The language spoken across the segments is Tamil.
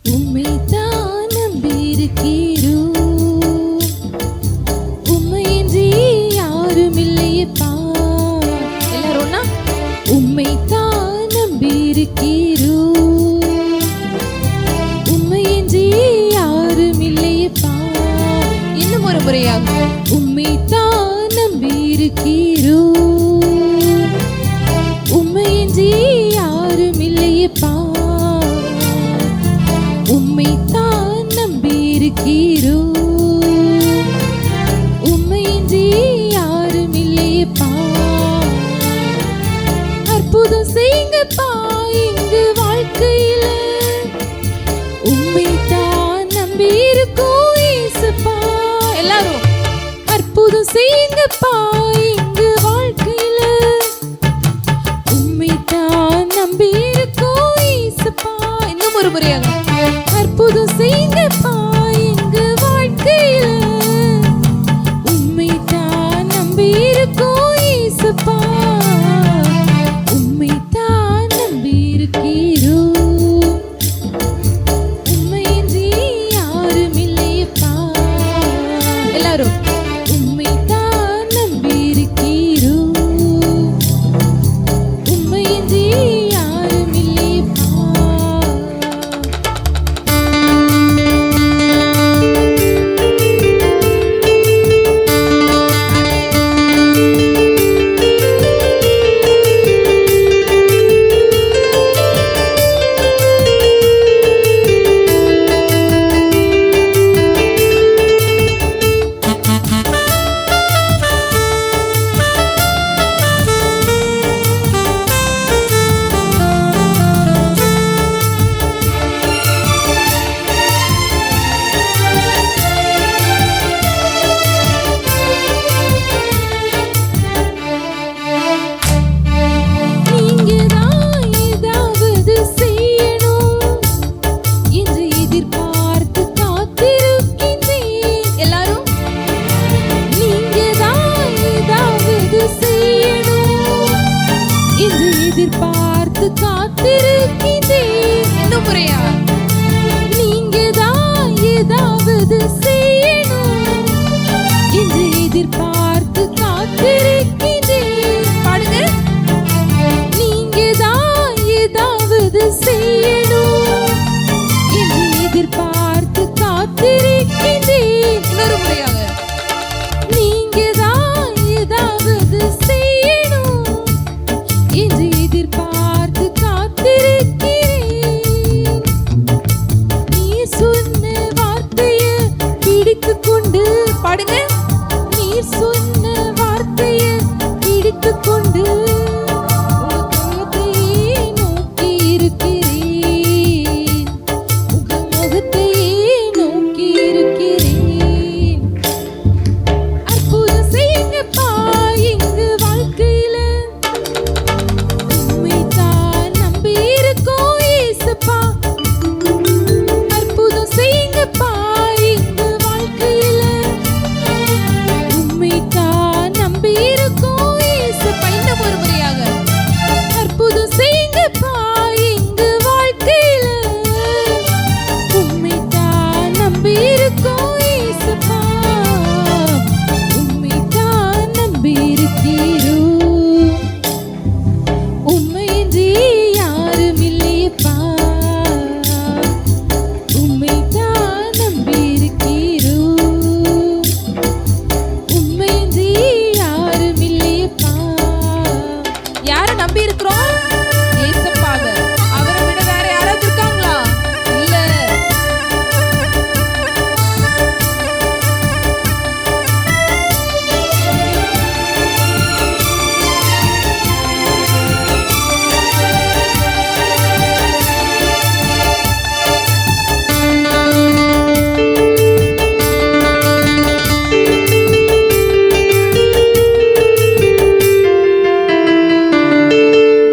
உம்மைத்தான் நம்பியிருக்கிறோம், உம்மையின்றி யாரும் இல்லையப்பா. எல்லாரும்னா உம்மைத்தான் நம்பியிருக்கிறோம், உம்மையின்றி யாரும் இல்லையப்பா. இன்னும் ஒரு முறையாக உம்மைத்தான் நம்பியிருக்கிறோம், உம்மையின்றி யாரும் இல்லையப்பா. உம்மைத்தான் நம்பியிருக்கிறோம், உம்மையின்றி யாரும் இல்லையப்பா. அற்புதம் செய்யுங்கப்பா எங்க வாழ்க்கையில, உம்மைத்தான் நம்பியிருக்கோம் இயேசுப்பா. எல்லாரும் அற்புதம் செய்யுங்கப்பா எங்க வாழ்க்கையில, உம்மைத்தான் நம்பியிருக்கோம் இயேசுப்பா. இன்னும் ஒரு முறையாக அற்புதம் செய்யுங்கப்பா எங்க வாழ்க்கையில, உம்மைத்தான் நம்பியிருக்கோம் இயேசுப்பா. உம்மைத்தான் நம்பியிருக்கிறோம், உம்மையின்றி யாரும் இல்லையப்பா. எல்லாரும் உம்மைத்தான் நம்பியிருக்கிறோம், உம்மையின்றி யாரும் இல்லையப்பா. எதிர்பார்த்து காத்திருக்கிறேன். என்ன முறையா நீங்க தான் ஏதாவது செய்யணும் என்று எதிர்பார்த்து காத்திருக்கிறேன். பாடுங்க. நீங்க தான் ஏதாவது செய்யணும் என்று எதிர்பார்த்து காத்திருக்கிறேன். இன்னொரு முறையாக நீங்க தான் ஏதாவது செய்யணும் என்று எதிர்பார்த்து காத்திருக்கிறேன். நீர் சொன்ன வார்த்தையை பிடித்துக் கொண்டு பாடுங்க. நீர் சொன்ன வார்த்தையை பிடித்துக் கொண்டு முகத்தையே நோக்கி இருக்கிறேன், முகத்தையே நோக்கி இருக்கிறேன். அற்புதம் செய்யுங்கப்பா எங்க வாழ்க்கையில, உம்மைத்தான் நம்பியிருக்கோம் இயேசுப்பா. அற்புதம் செய்யுங்கப்பா எங்க வாழ்க்கையில, உம்மைத்தான் நம்பியிருக்கோம் இயேசுப்பா. இன்னும் ஒரு முறையாக அற்புதம் செய்யுங்கப்பா எங்க வாழ்க்கையில, உம்மைத்தான் நம்பியிருக்கோம் இயேசுப்பா. உம்மைத்தான் நம்பியிருக்கிறோம், உம்மையின்றி யாரும் இல்லையப்பா. உம்மைத்தான் நம்பியிருக்கிறோம், உம்மையின்றி யாரும் இல்லையப்பா. யாரை நம்பி இருக்கிறோம்? இயேசுப்பாவை. அவரை விட வேற யாராவது இருக்காங்களா? இல்ல.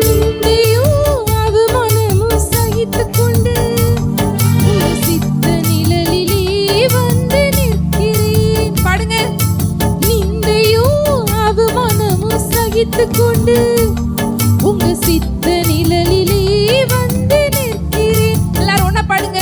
நிந்தையும் அவமானமும் சகித்துக் கொண்டு உங்க சித்த நிழலிலே வந்து நிற்கிறேன். பாடுங்க. நிந்தையும் அவமானமும் சகித்துக் கொண்டு உங்க சித்த நிழலிலே வந்து நிற்கிறேன். எல்லாரும் ஒண்ணா பாடுங்க.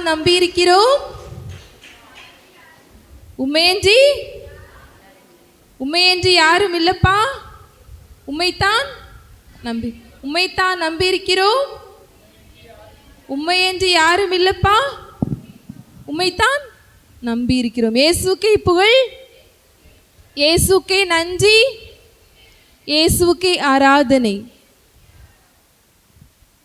நம்பியிருக்கிறோம். உம்மையன்றி யாரும் இல்லப்பா. உம்மைத்தான் நம்பியிருக்கிறோம். உம்மையன்றி யாரும் இல்லப்பா. உம்மைத்தான் நம்பியிருக்கிறோம். இயேசுக்கே புகழ், இயேசுக்கே நன்றி, இயேசுக்கே ஆராதனை.